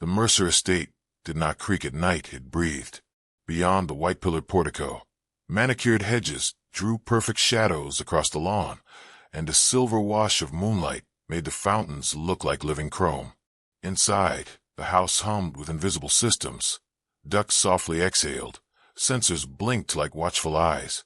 The Mercer estate did not creak at night, it breathed. Beyond the white-pillared portico, manicured hedges drew perfect shadows across the lawn, and a silver wash of moonlight made the fountains look like living chrome. Inside, the house hummed with invisible systems. Ducts softly exhaled, sensors blinked like watchful eyes,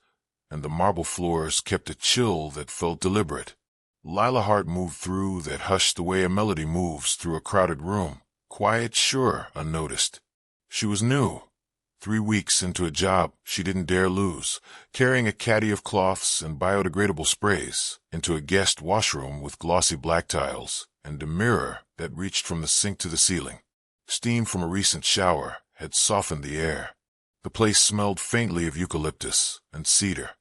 and the marble floors kept a chill that felt deliberate. Lila Hart moved through that hushed the way a melody moves through a crowded room, quiet, sure, unnoticed. She was new. 3 weeks into a job she didn't dare lose, carrying a caddy of cloths and biodegradable sprays into a guest washroom with glossy black tiles and a mirror that reached from the sink to the ceiling. Steam from a recent shower had softened the air. The place smelled faintly of eucalyptus and cedar.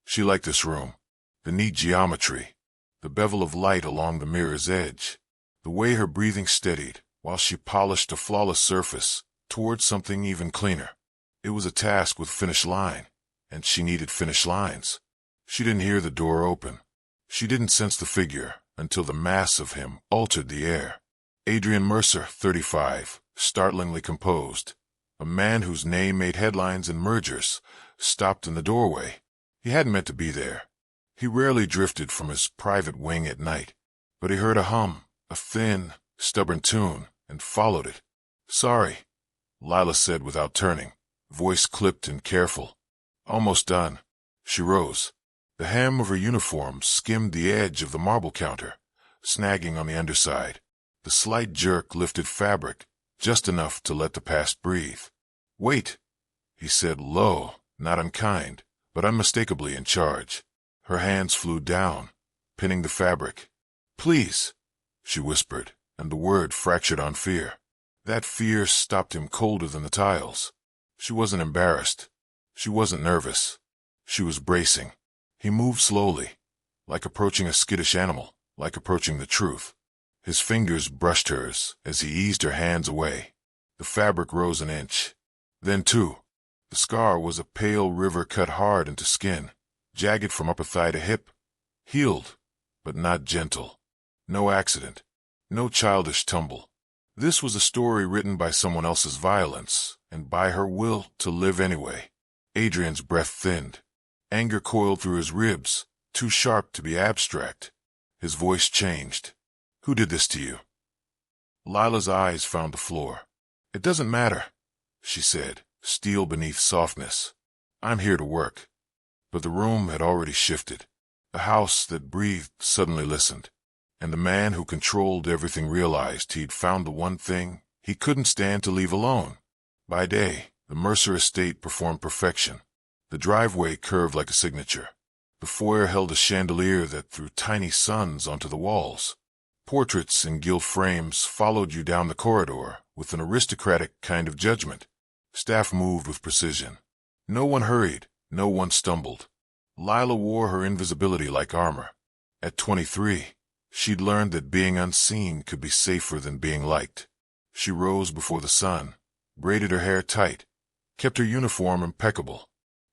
She liked this room. The neat geometry, the bevel of light along the mirror's edge, the way her breathing steadied while she polished a flawless surface towards something even cleaner. It was a task with finish line, and she needed finish lines. She didn't hear the door open. She didn't sense the figure until the mass of him altered the air. Adrian Mercer, 35, startlingly composed. A man whose name made headlines in mergers, stopped in the doorway. He hadn't meant to be there. He rarely drifted from his private wing at night, but he heard a hum, a thin, stubborn tune, and followed it. "Sorry," Lila said without turning, voice clipped and careful. "Almost done." She rose. The hem of her uniform skimmed the edge of the marble counter, snagging on the underside. The slight jerk lifted fabric, just enough to let the past breathe. "Wait," he said low, not unkind, but unmistakably in charge. Her hands flew down, pinning the fabric. "Please," she whispered, and the word fractured on fear. That fear stopped him colder than the tiles. She wasn't embarrassed. She wasn't nervous. She was bracing. He moved slowly, like approaching a skittish animal, like approaching the truth. His fingers brushed hers as he eased her hands away. The fabric rose an inch, then 2. The scar was a pale river cut hard into skin, jagged from upper thigh to hip, healed, but not gentle. No accident, no childish tumble. This was a story written by someone else's violence, and by her will to live anyway. Adrian's breath thinned. Anger coiled through his ribs, too sharp to be abstract. His voice changed. "Who did this to you?" Lila's eyes found the floor. "It doesn't matter," she said, steel beneath softness. "I'm here to work." But the room had already shifted. The house that breathed suddenly listened, and the man who controlled everything realized he'd found the one thing he couldn't stand to leave alone. By day, the Mercer estate performed perfection. The driveway curved like a signature. The foyer held a chandelier that threw tiny suns onto the walls. Portraits in gilt frames followed you down the corridor with an aristocratic kind of judgment. Staff moved with precision. No one hurried, no one stumbled. Lila wore her invisibility like armor. At 23, she'd learned that being unseen could be safer than being liked. She rose before the sun, braided her hair tight, kept her uniform impeccable.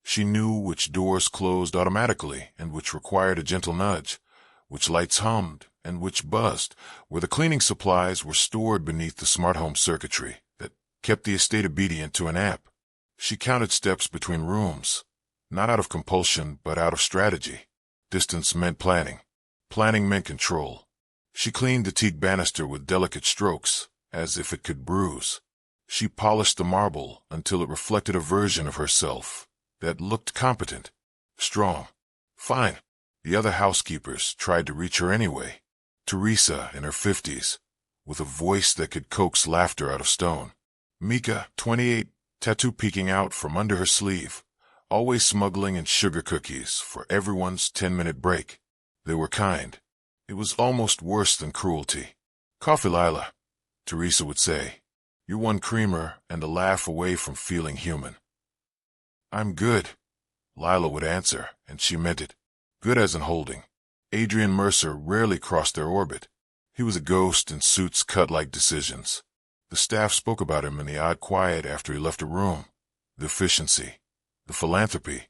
She knew which doors closed automatically and which required a gentle nudge, which lights hummed and which buzzed, where the cleaning supplies were stored beneath the smart home circuitry that kept the estate obedient to an app. She counted steps between rooms, not out of compulsion but out of strategy. Distance meant planning. Planning meant control. She cleaned the teak banister with delicate strokes, as if it could bruise. She polished the marble until it reflected a version of herself that looked competent, strong, fine. The other housekeepers tried to reach her anyway. Teresa, in her 50s, with a voice that could coax laughter out of stone. Mika, 28, tattoo peeking out from under her sleeve, always smuggling in sugar cookies for everyone's 10-minute break. They were kind. It was almost worse than cruelty. "Coffee, Lila," Teresa would say. "You're one creamer and a laugh away from feeling human." "I'm good," Lila would answer, and she meant it. Good as in holding. Adrian Mercer rarely crossed their orbit. He was a ghost in suits cut like decisions. The staff spoke about him in the odd quiet after he left a room. The efficiency, the philanthropy,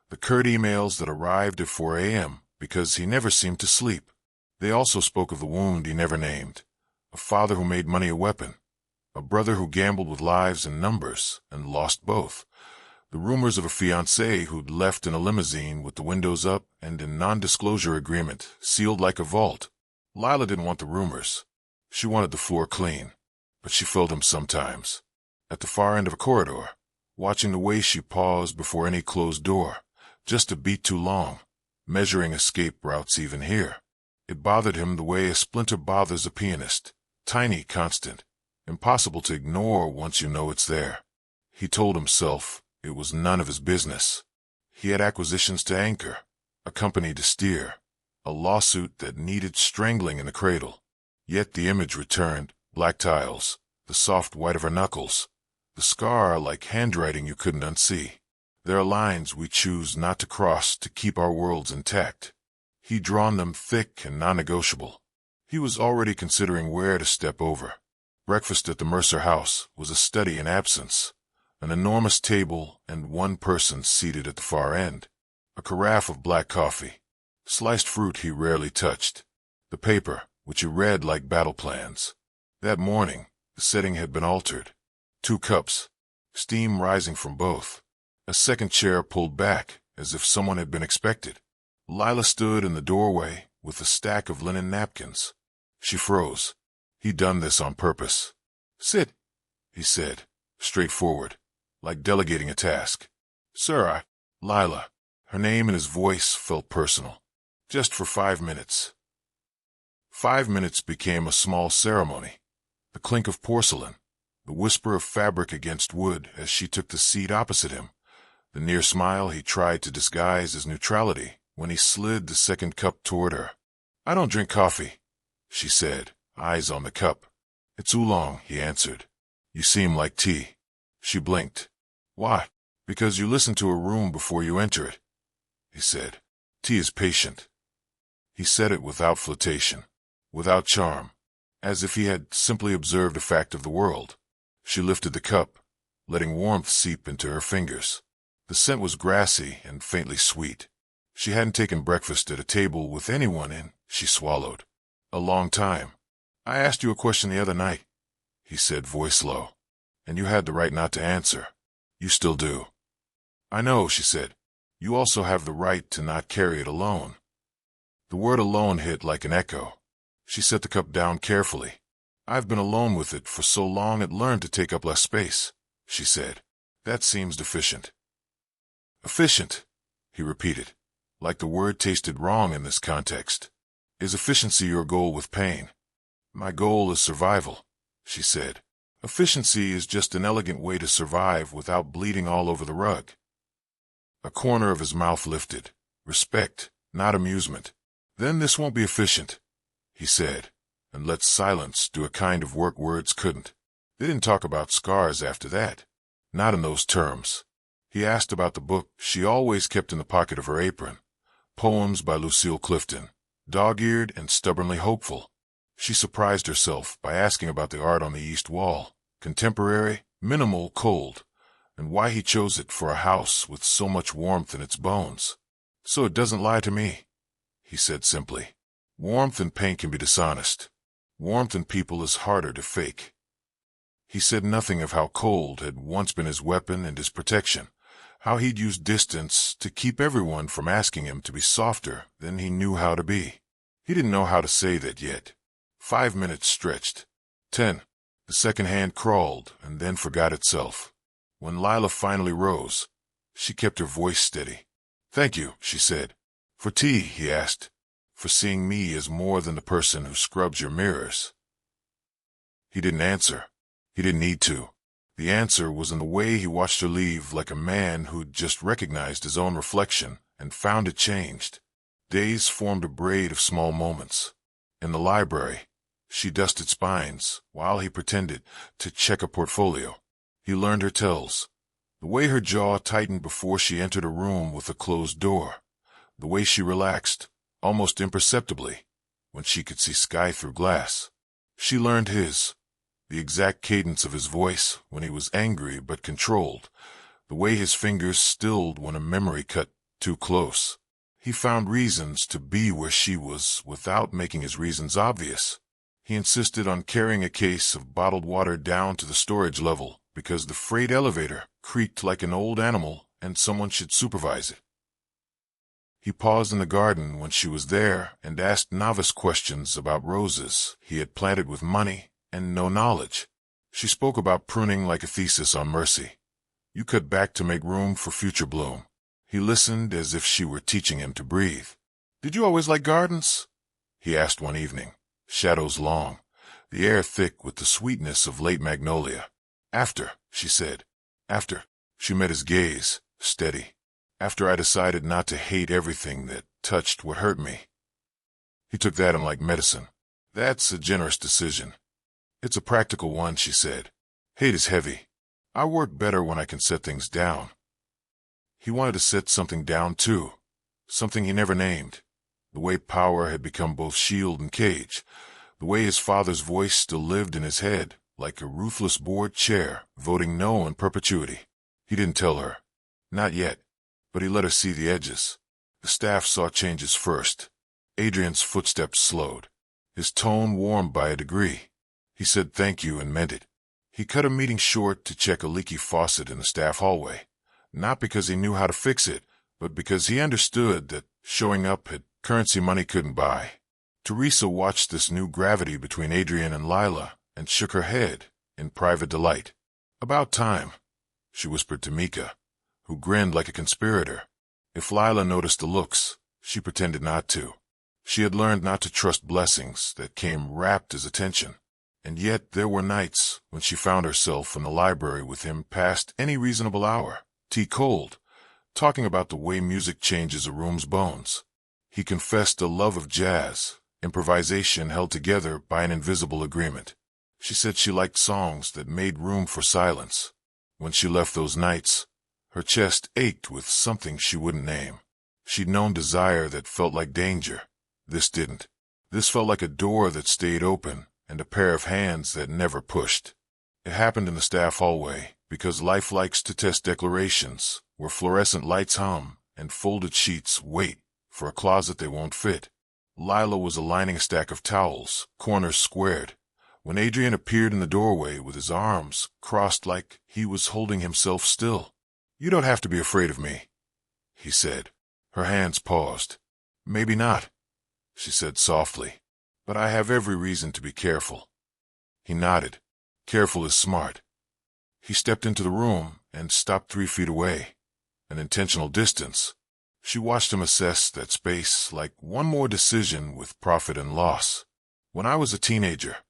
the curt emails that arrived at 4 a.m. because he never seemed to sleep. They also spoke of the wound he never named, a father who made money a weapon, A brother who gambled with lives and numbers and lost both. The rumors of a fiancé who'd left in a limousine with the windows up and a non-disclosure agreement sealed like a vault. Lila didn't want the rumors. She wanted the floor clean, but she felt him sometimes. At the far end of a corridor, watching the way she paused before any closed door, just a beat too long, measuring escape routes even here. It bothered him the way a splinter bothers a pianist. Tiny, constant, impossible to ignore once you know it's there. He told himself it was none of his business. He had acquisitions to anchor, a company to steer, a lawsuit that needed strangling in the cradle. Yet the image returned, black tiles, the soft white of her knuckles, the scar like handwriting you couldn't unsee. There are lines we choose not to cross to keep our worlds intact. He'd drawn them thick and non-negotiable. He was already considering where to step over. Breakfast at the Mercer house was a study in absence. An enormous table and one person seated at the far end. A carafe of black coffee. Sliced fruit he rarely touched. The paper, which he read like battle plans. That morning, the setting had been altered. 2 cups. Steam rising from both. A second chair pulled back, as if someone had been expected. Lila stood in the doorway with a stack of linen napkins. She froze. He'd done this on purpose. "Sit," he said, straightforward, like delegating a task. "Sir, Lila." Her name and his voice felt personal. "Just for 5 minutes." 5 minutes became a small ceremony. The clink of porcelain, the whisper of fabric against wood as she took the seat opposite him, the near smile he tried to disguise as neutrality when he slid the second cup toward her. "I don't drink coffee," she said, eyes on the cup. "It's oolong," he answered. "You seem like tea." She blinked. "Why?" "Because you listen to a room before you enter it," he said. "Tea is patient." He said it without flirtation, without charm, as if he had simply observed a fact of the world. She lifted the cup, letting warmth seep into her fingers. The scent was grassy and faintly sweet. She hadn't taken breakfast at a table with anyone in, she swallowed, a long time. "I asked you a question the other night," he said, voice low, "and you had the right not to answer. You still do." "I know," she said. "You also have the right to not carry it alone." The word alone hit like an echo. She set the cup down carefully. "I've been alone with it for so long it learned to take up less space," she said. "That seems deficient." "Efficient," he repeated, like the word tasted wrong in this context. "Is efficiency your goal with pain?" "My goal is survival," she said. "Efficiency is just an elegant way to survive without bleeding all over the rug." A corner of his mouth lifted. Respect, not amusement. "Then this won't be efficient," he said, and let silence do a kind of work words couldn't. They didn't talk about scars after that. Not in those terms. He asked about the book she always kept in the pocket of her apron. Poems by Lucille Clifton. Dog-eared and stubbornly hopeful. She surprised herself by asking about the art on the east wall. Contemporary, minimal, cold. And why he chose it for a house with so much warmth in its bones. "So it doesn't lie to me," he said simply. "Warmth and paint can be dishonest. Warmth in people is harder to fake." He said nothing of how cold had once been his weapon and his protection, how he'd used distance to keep everyone from asking him to be softer than he knew how to be. He didn't know how to say that yet. 5 minutes stretched. 10. The second hand crawled and then forgot itself. When Lila finally rose, she kept her voice steady. "Thank you," she said. "For tea?" he asked. "For seeing me as more than the person who scrubs your mirrors." He didn't answer. He didn't need to. The answer was in the way he watched her leave, like a man who'd just recognized his own reflection and found it changed. Days formed a braid of small moments. In the library, she dusted spines while he pretended to check a portfolio. He learned her tells. The way her jaw tightened before she entered a room with a closed door. The way she relaxed, almost imperceptibly, when she could see sky through glass. She learned his. The exact cadence of his voice when he was angry but controlled. The way his fingers stilled when a memory cut too close. He found reasons to be where she was without making his reasons obvious. He insisted on carrying a case of bottled water down to the storage level because the freight elevator creaked like an old animal and someone should supervise it. He paused in the garden when she was there and asked novice questions about roses he had planted with money and no knowledge. She spoke about pruning like a thesis on mercy. You cut back to make room for future bloom. He listened as if she were teaching him to breathe. "Did you always like gardens?" he asked one evening. Shadows long, the air thick with the sweetness of late magnolia. "After," she said. "After." She met his gaze, steady. "After I decided not to hate everything that touched what hurt me." He took that in like medicine. "That's a generous decision." "It's a practical one," she said. "Hate is heavy. I work better when I can set things down." He wanted to set something down too, something he never named. The way power had become both shield and cage, the way his father's voice still lived in his head, like a ruthless board chair, voting no in perpetuity. He didn't tell her. Not yet. But he let her see the edges. The staff saw changes first. Adrian's footsteps slowed. His tone warmed by a degree. He said thank you and meant it. He cut a meeting short to check a leaky faucet in the staff hallway. Not because he knew how to fix it, but because he understood that showing up had currency money couldn't buy. Teresa watched this new gravity between Adrian and Lila and shook her head in private delight. "About time," she whispered to Mika, who grinned like a conspirator. If Lila noticed the looks, she pretended not to. She had learned not to trust blessings that came wrapped as attention. And yet there were nights when she found herself in the library with him past any reasonable hour, tea cold, talking about the way music changes a room's bones. He confessed a love of jazz, improvisation held together by an invisible agreement. She said she liked songs that made room for silence. When she left those nights, her chest ached with something she wouldn't name. She'd known desire that felt like danger. This didn't. This felt like a door that stayed open and a pair of hands that never pushed. It happened in the staff hallway because life likes to test declarations, where fluorescent lights hum and folded sheets wait for a closet they won't fit. Lila was aligning a stack of towels, corners squared, when Adrian appeared in the doorway with his arms crossed like he was holding himself still. "You don't have to be afraid of me," he said. Her hands paused. "Maybe not," she said softly, "but I have every reason to be careful." He nodded. "Careful is smart." He stepped into the room and stopped 3 feet away, an intentional distance. She watched him assess that space like one more decision with profit and loss. "When I was a teenager,"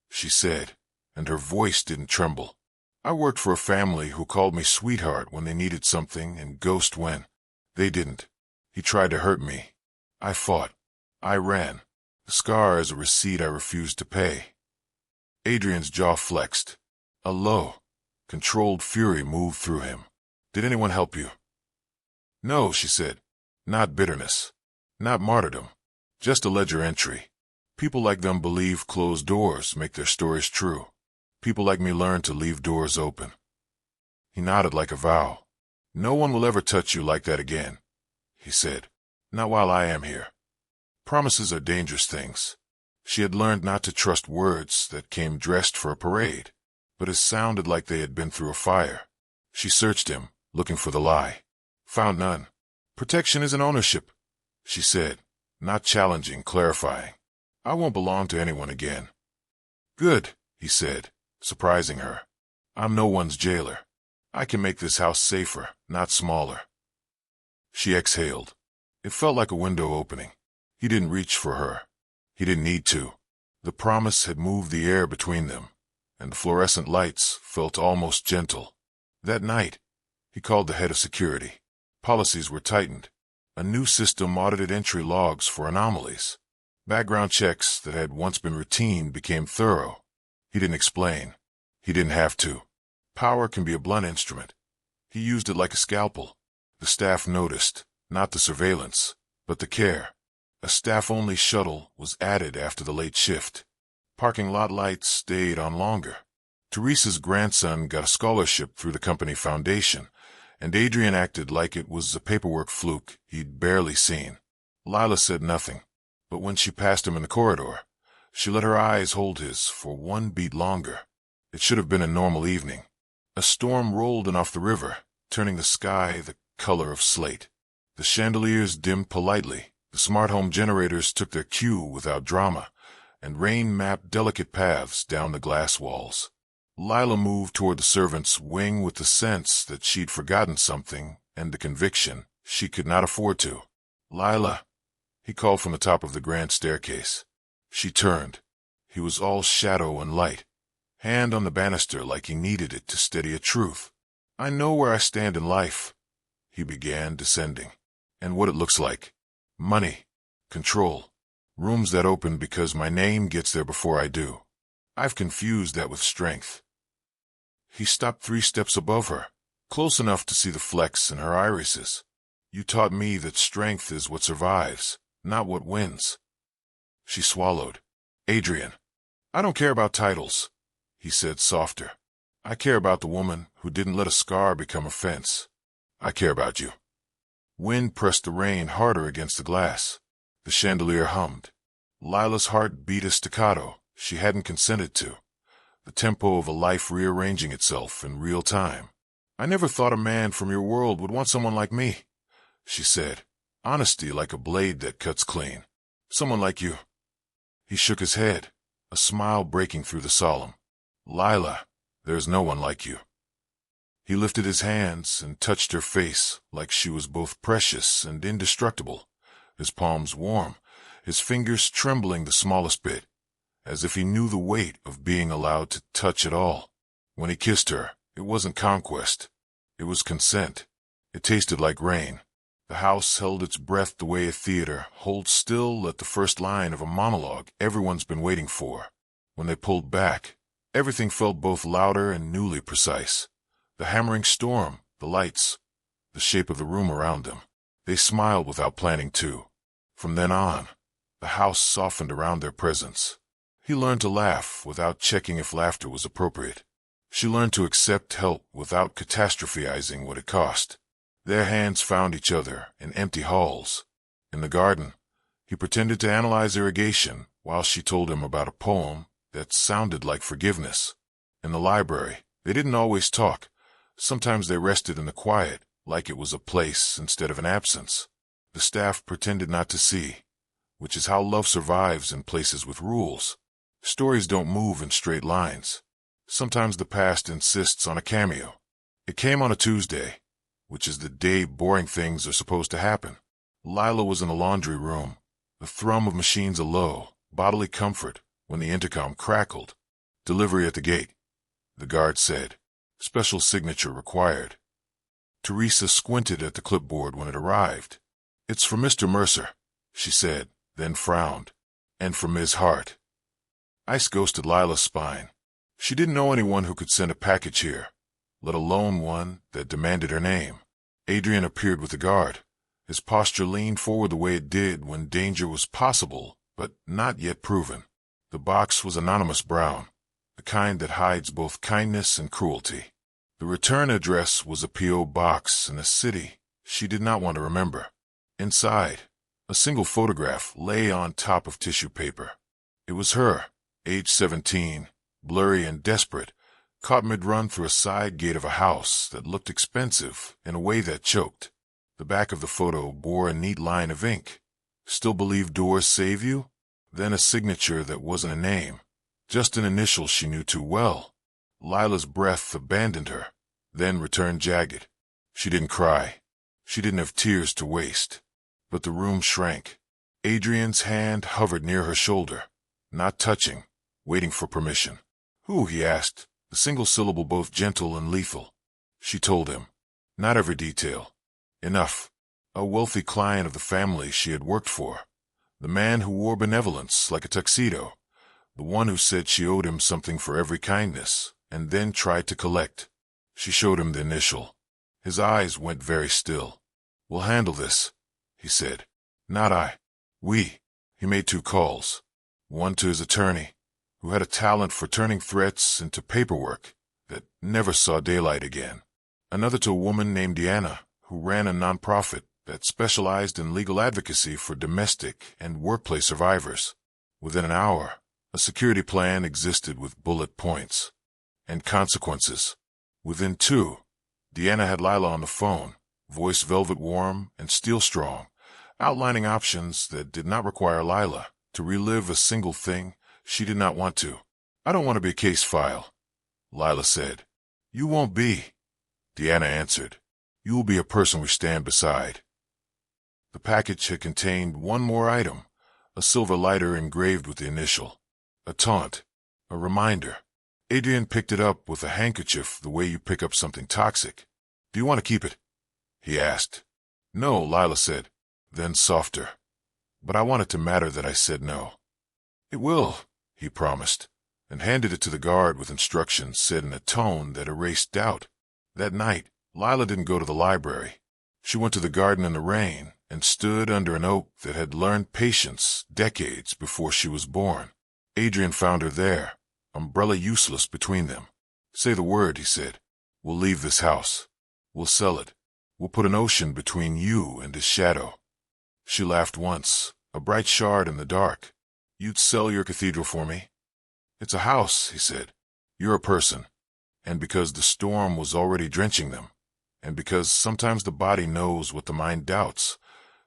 she said, and her voice didn't tremble, "I worked for a family who called me sweetheart when they needed something and ghost when they didn't. He tried to hurt me. I fought. I ran. The scar is a receipt I refused to pay." Adrian's jaw flexed. A low, controlled fury moved through him. "Did anyone help you?" "No," she said. "Not bitterness. Not martyrdom. Just a ledger entry. People like them believe closed doors make their stories true. People like me learn to leave doors open." He nodded like a vow. "No one will ever touch you like that again," he said. "Not while I am here." Promises are dangerous things. She had learned not to trust words that came dressed for a parade, but it sounded like they had been through a fire. She searched him, looking for the lie. Found none. "Protection isn't ownership," she said, not challenging, clarifying. "I won't belong to anyone again." "Good," he said, surprising her. "I'm no one's jailer. I can make this house safer, not smaller." She exhaled. It felt like a window opening. He didn't reach for her. He didn't need to. The promise had moved the air between them, and the fluorescent lights felt almost gentle. That night, he called the head of security. Policies were tightened. A new system audited entry logs for anomalies. Background checks that had once been routine became thorough. He didn't explain. He didn't have to. Power can be a blunt instrument. He used it like a scalpel. The staff noticed, not the surveillance, but the care. A staff-only shuttle was added after the late shift. Parking lot lights stayed on longer. Teresa's grandson got a scholarship through the company foundation, and Adrian acted like it was a paperwork fluke he'd barely seen. Lila said nothing, but when she passed him in the corridor, She let her eyes hold his for one beat longer. It should have been a normal evening. A storm rolled in off the river, turning the sky the color of slate. The chandeliers dimmed politely, the smart home generators took their cue without drama, and rain mapped delicate paths down the glass walls. Lila moved toward the servants' wing with the sense that she'd forgotten something and the conviction she could not afford to. "Lila," he called from the top of the grand staircase. She turned. He was all shadow and light, hand on the banister like he needed it to steady a truth. "I know where I stand in life," he began, descending, "and what it looks like. Money, control, rooms that open because my name gets there before I do. I've confused that with strength." He stopped 3 steps above her, close enough to see the flecks in her irises. "You taught me that strength is what survives, not what wins." She swallowed. "Adrian, I don't care about titles," he said softer. "I care about the woman who didn't let a scar become a fence. I care about you." Wind pressed the rain harder against the glass. The chandelier hummed. Lila's heart beat a staccato she hadn't consented to, the tempo of a life rearranging itself in real time. "I never thought a man from your world would want someone like me," she said, honesty like a blade that cuts clean. "Someone like you." He shook his head, a smile breaking through the solemn. "Lila, there's no one like you." He lifted his hands and touched her face like she was both precious and indestructible, his palms warm, his fingers trembling the smallest bit, as if he knew the weight of being allowed to touch at all. When he kissed her, it wasn't conquest. It was consent. It tasted like rain. The house held its breath the way a theater holds still at the first line of a monologue everyone's been waiting for. When they pulled back, everything felt both louder and newly precise. The hammering storm, the lights, the shape of the room around them. They smiled without planning to. From then on, the house softened around their presence. He learned to laugh without checking if laughter was appropriate. She learned to accept help without catastrophizing what it cost. Their hands found each other in empty halls. In the garden, he pretended to analyze irrigation while she told him about a poem that sounded like forgiveness. In the library, they didn't always talk. Sometimes they rested in the quiet, like it was a place instead of an absence. The staff pretended not to see, which is how love survives in places with rules. Stories don't move in straight lines. Sometimes the past insists on a cameo. It came on a Tuesday, which is the day boring things are supposed to happen. Lila was in the laundry room, the thrum of machines a-low, bodily comfort, when the intercom crackled. "Delivery at the gate," the guard said. "Special signature required." Teresa squinted at the clipboard when it arrived. "It's for Mr. Mercer," she said, then frowned. "And for Ms. Hart." Ice ghosted Lila's spine. She didn't know anyone who could send a package here, let alone one that demanded her name. Adrian appeared with the guard. His posture leaned forward the way it did when danger was possible, but not yet proven. The box was anonymous brown, the kind that hides both kindness and cruelty. The return address was a P.O. box in a city she did not want to remember. Inside, a single photograph lay on top of tissue paper. It was her, age 17, blurry and desperate, caught mid-run through a side gate of a house that looked expensive in a way that choked. The back of the photo bore a neat line of ink. "Still believe doors save you?" Then a signature that wasn't a name, just an initial she knew too well. Lila's breath abandoned her, then returned jagged. She didn't cry. She didn't have tears to waste. But the room shrank. Adrian's hand hovered near her shoulder, not touching, waiting for permission. "Who?" he asked, a single syllable both gentle and lethal. She told him. Not every detail. Enough. A wealthy client of the family she had worked for. The man who wore benevolence like a tuxedo. The one who said she owed him something for every kindness, and then tried to collect. She showed him the initial. His eyes went very still. "We'll handle this," he said. "Not I. We." He made 2 calls. One to his attorney, who had a talent for turning threats into paperwork that never saw daylight again. Another to a woman named Deanna, who ran a nonprofit that specialized in legal advocacy for domestic and workplace survivors. Within an hour, A security plan existed with bullet points and consequences. Within 2, Deanna had Lila on the phone, voice velvet warm and steel strong, outlining options that did not require Lila to relive a single thing she did not want to. "I don't want to be a case file," Lila said. "You won't be," Deanna answered. "You will be a person we stand beside." The package had contained one more item, a silver lighter engraved with the initial. A taunt, a reminder. Adrian picked it up with a handkerchief the way you pick up something toxic. "Do you want to keep it?" he asked. "No," Lila said, then softer. "But I want it to matter that I said no." "It will," he promised, and handed it to the guard with instructions said in a tone that erased doubt. That night, Lila didn't go to the library. She went to the garden in the rain and stood under an oak that had learned patience decades before she was born. Adrian found her there, umbrella useless between them. "Say the word," he said. "We'll leave this house. We'll sell it. We'll put an ocean between you and his shadow." She laughed once, a bright shard in the dark. "You'd sell your cathedral for me?" "It's a house," he said. "You're a person." And because the storm was already drenching them, and because sometimes the body knows what the mind doubts,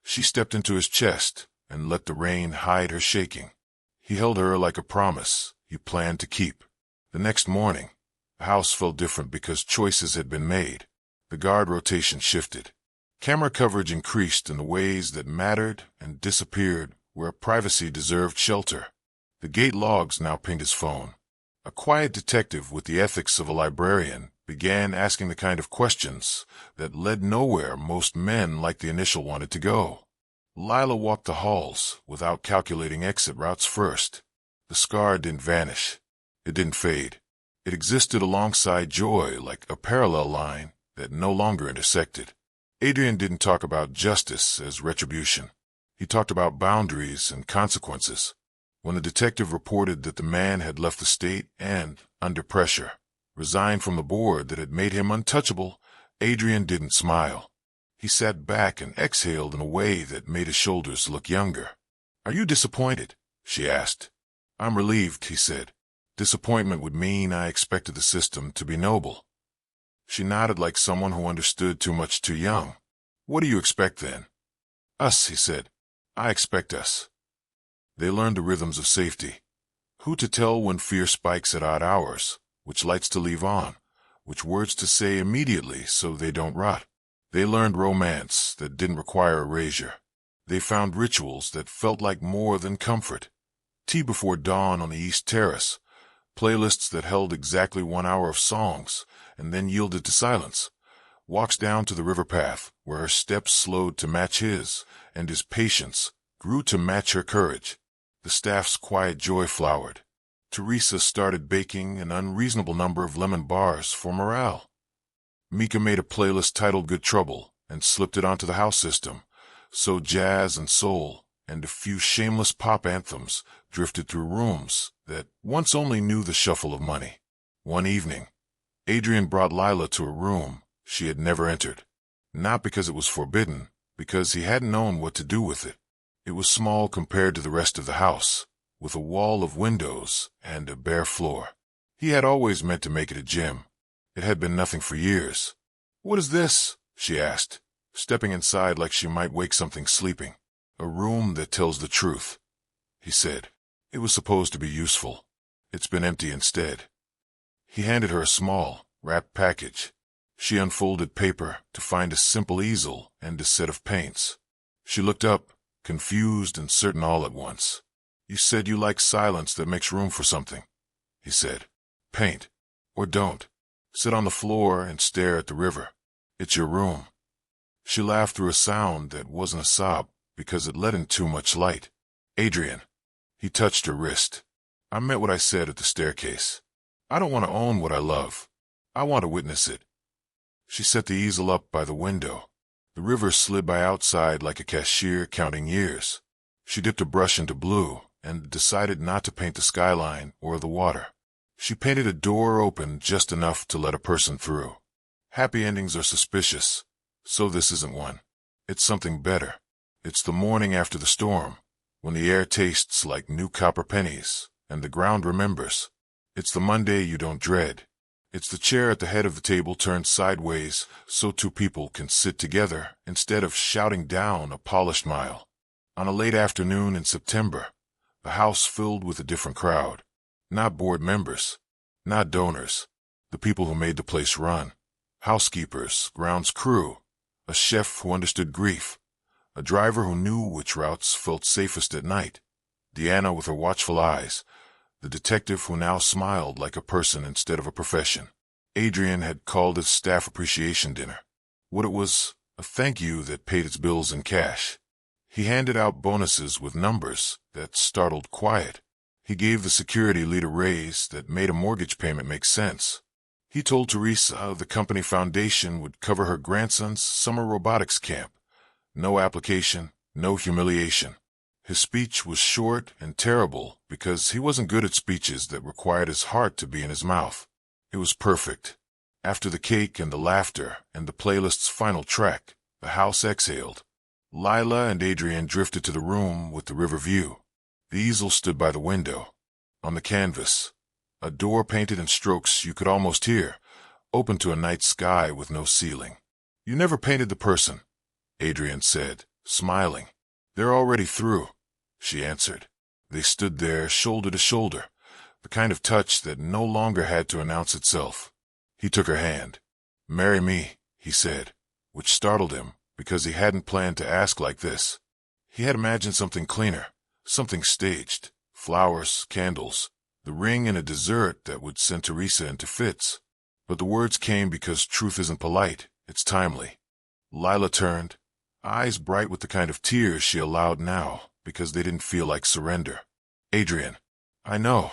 she stepped into his chest and let the rain hide her shaking. He held her like a promise he planned to keep. The next morning, the house felt different because choices had been made. The guard rotation shifted. Camera coverage increased in the ways that mattered and disappeared where privacy deserved shelter. The gate logs now pinged his phone. A quiet detective with the ethics of a librarian began asking the kind of questions that led nowhere most men like the initial wanted to go. Lila walked the halls without calculating exit routes first. The scar didn't vanish. It didn't fade. It existed alongside joy like a parallel line that no longer intersected. Adrian didn't talk about justice as retribution. He talked about boundaries and consequences. When the detective reported that the man had left the state and, under pressure, resigned from the board that had made him untouchable, Adrian didn't smile. He sat back and exhaled in a way that made his shoulders look younger. "Are you disappointed?" she asked. "I'm relieved," he said. "Disappointment would mean I expected the system to be noble." She nodded like someone who understood too much too young. "What do you expect then?" "Us," he said. "I expect us." They learned the rhythms of safety. Who to tell when fear spikes at odd hours, which lights to leave on, which words to say immediately so they don't rot. They learned romance that didn't require erasure. They found rituals that felt like more than comfort. Tea before dawn on the East Terrace, playlists that held exactly 1 hour of songs and then yielded to silence, walks down to the river path where her steps slowed to match his and his patience grew to match her courage. The staff's quiet joy flowered. Teresa started baking an unreasonable number of lemon bars for morale. Mika made a playlist titled Good Trouble and slipped it onto the house system, so jazz and soul and a few shameless pop anthems drifted through rooms that once only knew the shuffle of money. One evening, Adrian brought Lila to a room she had never entered. Not because it was forbidden, because he hadn't known what to do with it. It was small compared to the rest of the house, with a wall of windows and a bare floor. He had always meant to make it a gym. It had been nothing for years. "What is this?" she asked, stepping inside like she might wake something sleeping. "A room that tells the truth," he said. "It was supposed to be useful. It's been empty instead." He handed her a small, wrapped package. She unfolded paper to find a simple easel and a set of paints. She looked up, confused and certain all at once. "You said you like silence that makes room for something," he said. "Paint. Or don't. Sit on the floor and stare at the river. It's your room." She laughed through a sound that wasn't a sob because it let in too much light. "Adrian." He touched her wrist. "I meant what I said at the staircase. I don't want to own what I love. I want to witness it." She set the easel up by the window. The river slid by outside like a cashier counting years. She dipped a brush into blue and decided not to paint the skyline or the water. She painted a door open just enough to let a person through. Happy endings are suspicious, so this isn't one. It's something better. It's the morning after the storm, when the air tastes like new copper pennies and the ground remembers. It's the Monday you don't dread. It's the chair at the head of the table turned sideways so two people can sit together instead of shouting down a polished mile. On a late afternoon in September, the house filled with a different crowd. Not board members, not donors, the people who made the place run. Housekeepers, grounds crew, a chef who understood grief, a driver who knew which routes felt safest at night, Deanna with her watchful eyes, the detective who now smiled like a person instead of a profession. Adrian had called it staff appreciation dinner. What it was, a thank you that paid its bills in cash. He handed out bonuses with numbers that startled quiet. He gave the security lead a raise that made a mortgage payment make sense. He told Teresa the company foundation would cover her grandson's summer robotics camp. No application, no humiliation. His speech was short and terrible because he wasn't good at speeches that required his heart to be in his mouth. It was perfect. After the cake and the laughter and the playlist's final track, the house exhaled. Lila and Adrian drifted to the room with the river view. The easel stood by the window. On the canvas, a door painted in strokes you could almost hear, open to a night sky with no ceiling. You never painted the person, Adrian said, smiling. They're already through, she answered. They stood there shoulder to shoulder, the kind of touch that no longer had to announce itself. He took her hand. Marry me, he said, which startled him because he hadn't planned to ask like this. He had imagined something cleaner, something staged, flowers, candles, the ring and a dessert that would send Teresa into fits. But the words came because truth isn't polite, it's timely. Lila turned, eyes bright with the kind of tears she allowed now because they didn't feel like surrender. Adrian, I know,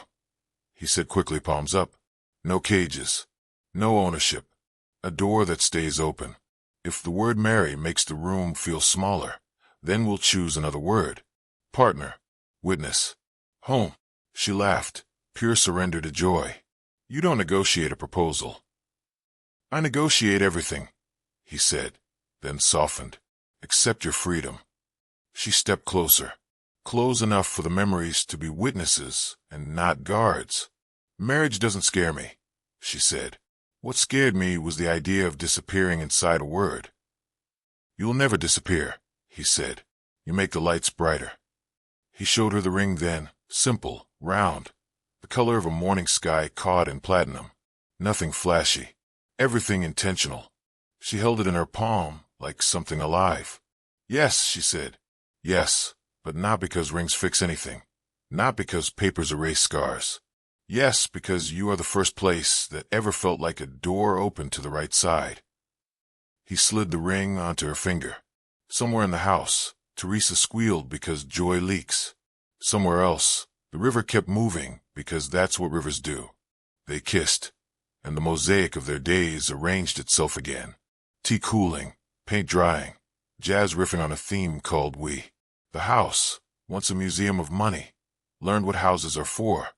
he said quickly, palms up. No cages, no ownership, a door that stays open. If the word marry makes the room feel smaller, then we'll choose another word. Partner, witness, home. She laughed, pure surrender to joy. You don't negotiate a proposal. I negotiate everything, he said, then softened. Accept your freedom. She stepped closer, close enough for the memories to be witnesses and not guards. Marriage doesn't scare me, she said. What scared me was the idea of disappearing inside a word. You'll never disappear, he said. You make the lights brighter. He showed her the ring then, simple, round, the color of a morning sky caught in platinum. Nothing flashy, everything intentional. She held it in her palm like something alive. Yes, she said. Yes, but not because rings fix anything. Not because papers erase scars. Yes, because you are the first place that ever felt like a door open to the right side. He slid the ring onto her finger. Somewhere in the house, Teresa squealed because joy leaks. Somewhere else, the river kept moving because that's what rivers do. They kissed, and the mosaic of their days arranged itself again. Tea cooling, paint drying, jazz riffing on a theme called We. The house, once a museum of money, learned what houses are for.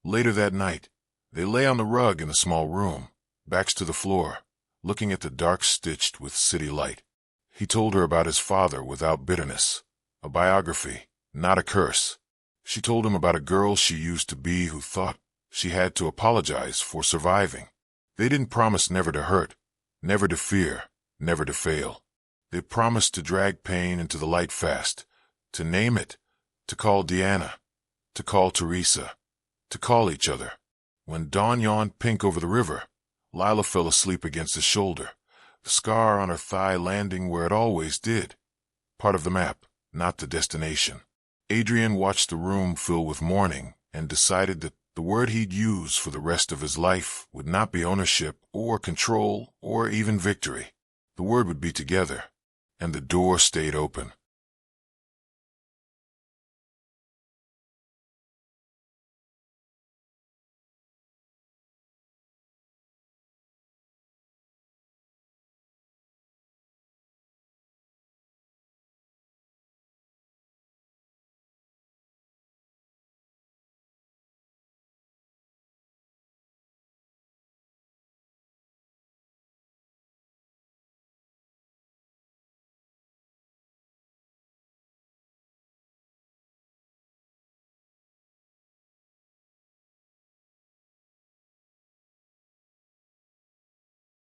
Later that night, they lay on the rug in the small room, backs to the floor, looking at the dark stitched with city light. He told her about his father without bitterness, a biography, not a curse. She told him about a girl she used to be who thought she had to apologize for surviving. They didn't promise never to hurt, never to fear, never to fail. They promised to drag pain into the light fast, to name it, to call Deanna, to call Teresa, to call each other. When dawn yawned pink over the river, Lila fell asleep against his shoulder, the scar on her thigh landing where it always did. Part of the map, not the destination. Adrian watched the room fill with mourning and decided that the word he'd use for the rest of his life would not be ownership or control or even victory. The word would be together, and the door stayed open.